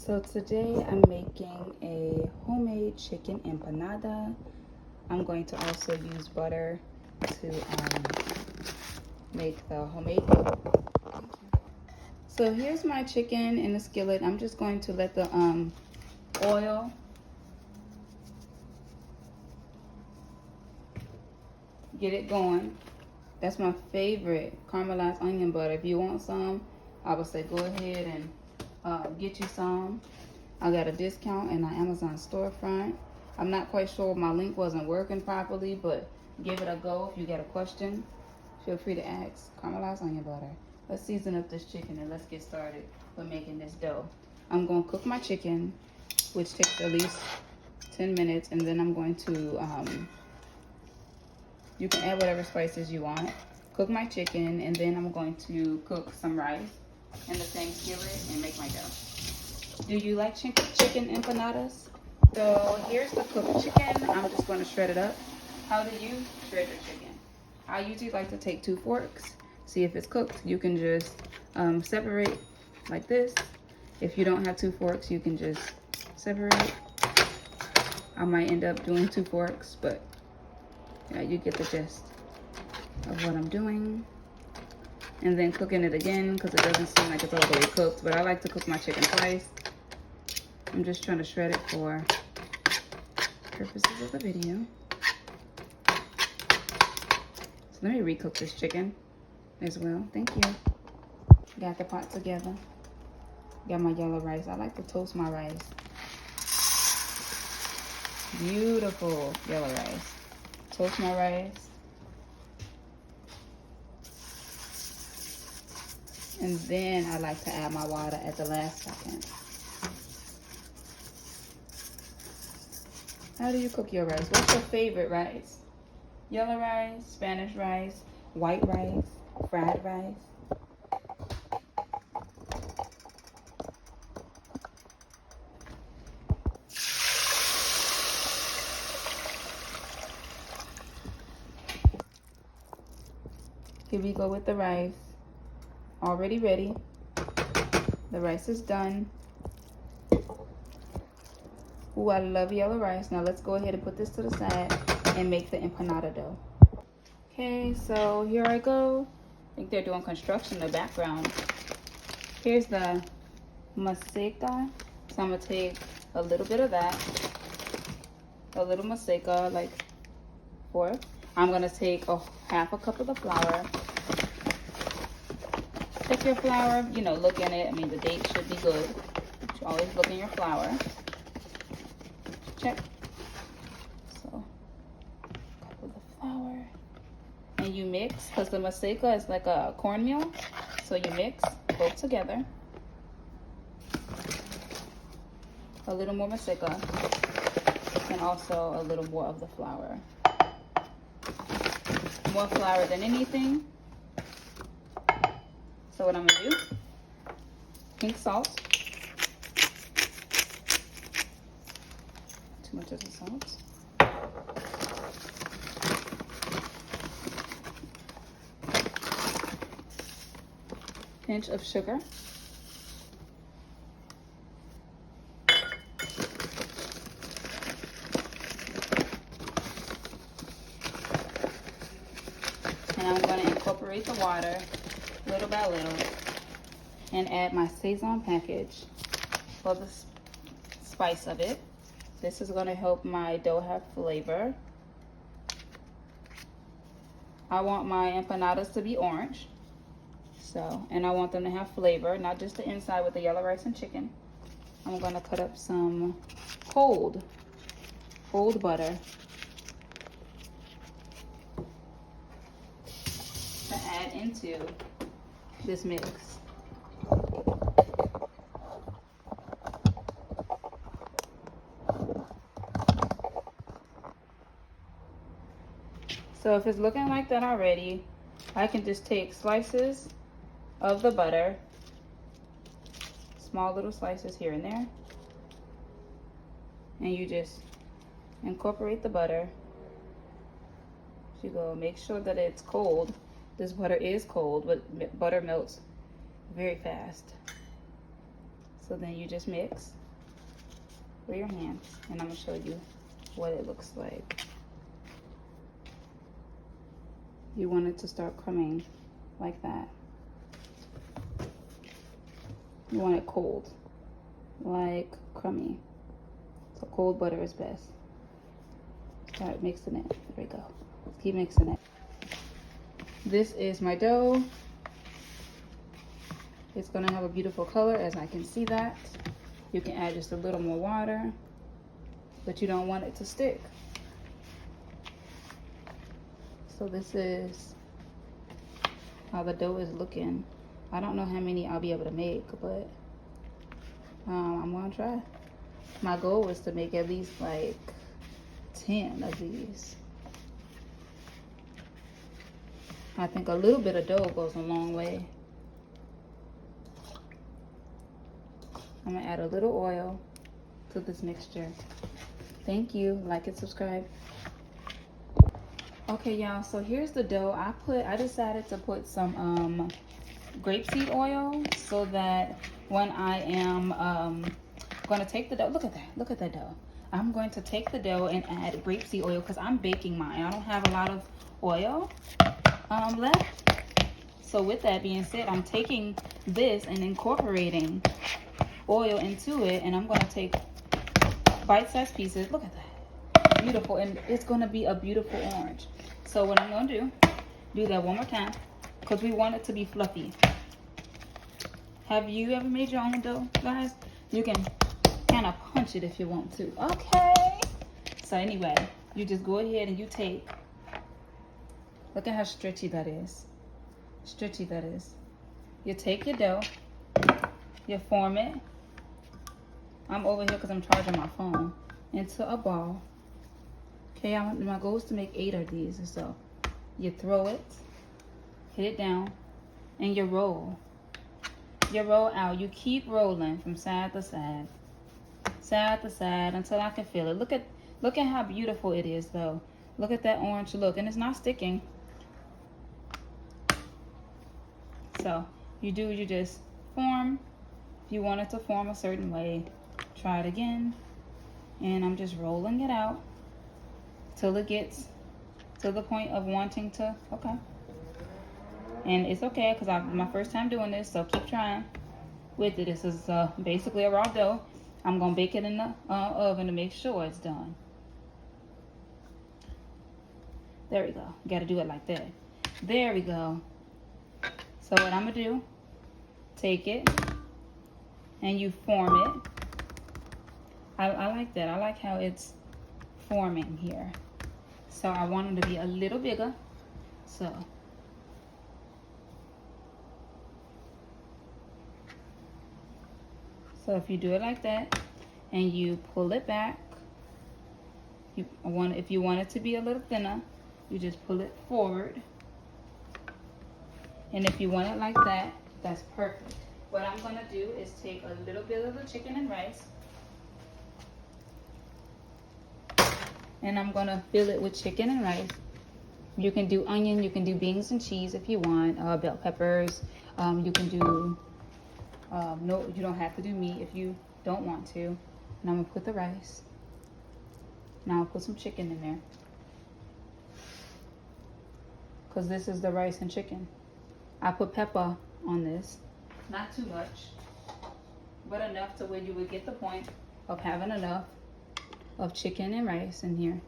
So today I'm making a homemade chicken empanada. I'm going to also use butter to make the homemade. So here's my chicken in the skillet. I'm just going to let the oil get it going. That's my favorite, caramelized onion butter. If you want some, I would say go ahead and get you some. I got a discount in our Amazon storefront. I'm not quite sure my link wasn't working properly, but give it a go. If you got a question, feel free to ask. Caramelized onion butter. Let's season up this chicken and let's get started with making this dough. I'm going to cook my chicken, which takes at least 10 minutes, and then I'm going to, you can add whatever spices you want. Cook my chicken, and then I'm going to cook some rice in the same skillet and make my dough. Do you like chicken empanadas? So here's the cooked chicken. I'm just going to shred it up. How do you shred your chicken? I usually like to take 2 forks, see if it's cooked. You can just separate like this. If you don't have 2 forks, you can just separate. I might end up doing 2 forks, but yeah, you get the gist of what I'm doing. And then cooking it again because it doesn't seem like it's all the way cooked, but I like to cook my chicken twice. I'm just trying to shred it for purposes of the video. So let me recook this chicken as well. Thank you. Got the pot together. Got my yellow rice. I like to toast my rice. Beautiful yellow rice. Toast my rice. And then I like to add my water at the last second. How do you cook your rice? What's your favorite rice? Yellow rice, Spanish rice, white rice, fried rice? Here we go with the rice. Already ready. The rice is done. Ooh, I love yellow rice. Now let's go ahead and put this to the side and make the empanada dough. Okay, so here I go. I think they're doing construction in the background. Here's the maseca. So I'm gonna take a little bit of that. A little maseca, like 4. I'm gonna take half a cup of the flour. Check your flour, you know, look in it. I mean, the date should be good. You should always look in your flour. Check. So, cup of the flour. And you mix, because the maseca is like a cornmeal. So you mix both together. A little more maseca. And also a little more of the flour. More flour than anything. So what I'm gonna do, pink salt. Too much of the salt. Pinch of sugar. And I'm gonna incorporate the water little by little and add my Saison package for the spice of it. This is going to help my dough have flavor. I want my empanadas to be orange, and I want them to have flavor, not just the inside with the yellow rice and chicken. I'm going to cut up some cold butter to add into this mix. So if it's looking like that already, I can just take slices of the butter, small little slices here and there, and you just incorporate the butter. You go make sure that it's cold. This butter is cold, but butter melts very fast. So then you just mix with your hands, and I'm gonna show you what it looks like. You want it to start coming like that. You want it cold, like crummy. So cold butter is best. Start mixing it. There we go. Keep mixing it. This is my dough. It's gonna have a beautiful color, as I can see that. You can add just a little more water, but you don't want it to stick. So this is how the dough is looking. I don't know how many I'll be able to make, but I'm gonna try. My goal was to make at least like 10 of these. I think a little bit of dough goes a long way. I'm gonna add a little oil to this mixture. Thank you. Like and subscribe. Okay, y'all, so here's the dough. I decided to put some grapeseed oil so that when I am going to take the dough, look at that dough. I'm going to take the dough and add grapeseed oil because I'm baking mine. I don't have a lot of oil left. So with that being said, I'm taking this and incorporating oil into it, and I'm going to take bite-sized pieces. Look at that. Beautiful, and it's going to be a beautiful orange. So what I'm going to do that one more time because we want it to be fluffy. Have you ever made your own dough, guys? You can kind of punch it if you want to. Okay. So anyway, you just go ahead and you take, look at how stretchy that is. Stretchy that is. You take your dough, you form it. I'm over here because I'm charging my phone, into a ball. Okay, my goal is to make 8 of these. So you throw it, hit it down, and you roll. You roll out. You keep rolling from side to side until I can feel it. Look at how beautiful it is, though. Look at that orange look, and it's not sticking. So you just form. If you want it to form a certain way, try it again. And I'm just rolling it out till it gets to the point of wanting to, okay. And it's okay because my first time doing this, so keep trying with it. This is basically a raw dough. I'm going to bake it in the oven to make sure it's done. There we go. Got to do it like that. There we go. So what I'm going to do, take it and you form it. I like that. I like how it's forming here. So I want them to be a little bigger. So if you do it like that and you pull it back, if you want it to be a little thinner, you just pull it forward. And if you want it like that, that's perfect. What I'm going to do is take a little bit of the chicken and rice, and I'm going to fill it with chicken and rice. You can do onion, you can do beans and cheese if you want, bell peppers. You can do, no, you don't have to do meat if you don't want to. And I'm going to put the rice. Now I'll put some chicken in there, because this is the rice and chicken. I put pepper on this, not too much, but enough to where you would get the point of having enough of chicken and rice in here.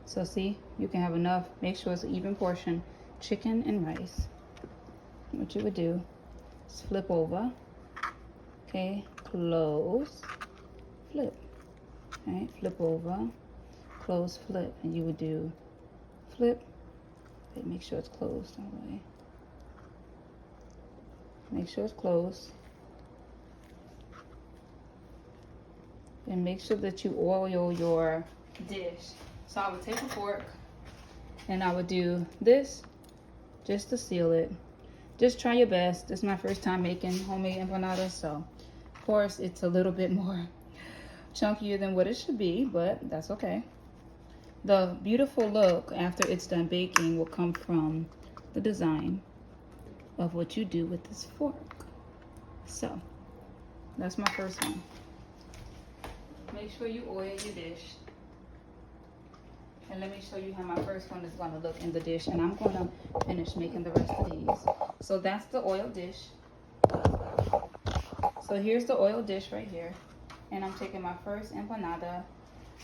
So see, you can have enough. Make sure it's an even portion. Chicken and rice. What you would do is flip over. Okay, close, flip. All right, flip over, close, flip. And you would do flip. Okay, make sure it's closed all the way. Make sure it's closed. And make sure that you oil your dish. So I would take a fork and I would do this just to seal it. Just try your best. This is my first time making homemade empanadas, so of course it's a little bit more chunkier than what it should be, but that's okay. The beautiful look after it's done baking will come from the design of what you do with this fork. So that's my first one. Make sure you oil your dish. And let me show you how my first one is going to look in the dish. And I'm going to finish making the rest of these. So that's the oil dish. So here's the oil dish right here. And I'm taking my first empanada.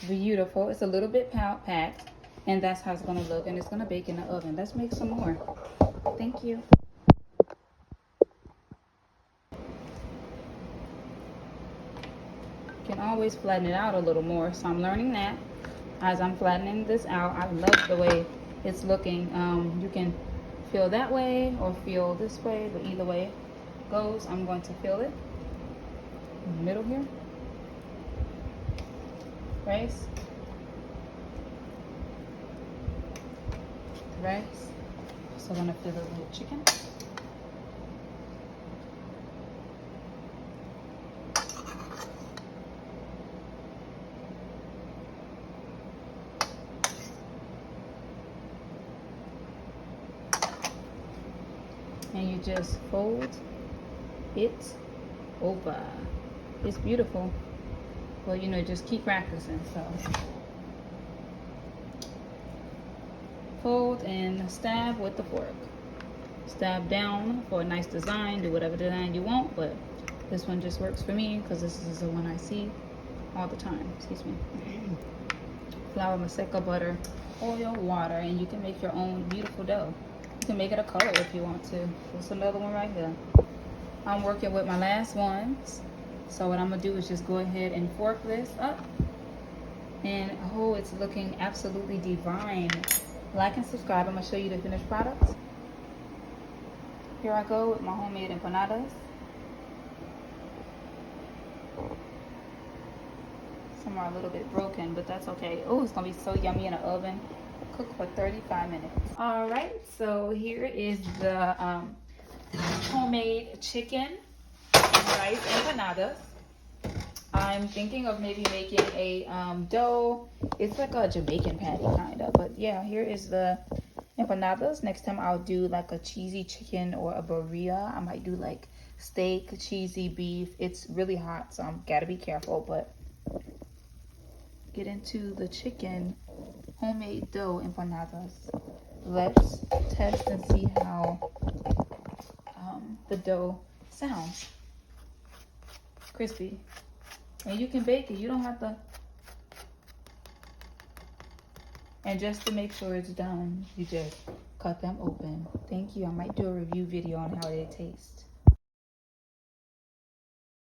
Beautiful. It's a little bit packed. And that's how it's going to look. And it's going to bake in the oven. Let's make some more. Thank you. You can always flatten it out a little more. So I'm learning that. As I'm flattening this out, I love the way it's looking. You can feel that way or feel this way, but either way it goes, I'm going to fill it in the middle here. Rice. Rice. So I'm going to fill it with chicken. And you just fold it over. It's beautiful. Well, you know, just keep practicing. So fold and stab with the fork. Stab down for a nice design. Do whatever design you want, but this one just works for me because this is the one I see all the time. Excuse me. Flour, maseca, butter, oil, water, and you can make your own beautiful dough. You can make it a color if you want to. There's another one right here. I'm working with my last ones. So what I'm gonna do is just go ahead and fork this up. And oh, it's looking absolutely divine. Like and subscribe. I'm gonna show you the finished product. Here I go with my homemade empanadas. Some are a little bit broken, but that's okay. Oh, it's gonna be so yummy in the oven. Cook for 35 minutes. All right, so here is the homemade chicken and rice empanadas. I'm thinking of maybe making a dough. It's like a Jamaican patty kind of, but yeah, here is the empanadas. Next time I'll do like a cheesy chicken or a birria. I might do like steak, cheesy beef. It's really hot, so I'm gotta be careful, but get into the chicken homemade dough empanadas. Let's test and see how the dough sounds. Crispy. And you can bake it. You don't have to. And just to make sure it's done, you just cut them open. Thank you. I might do a review video on how they taste.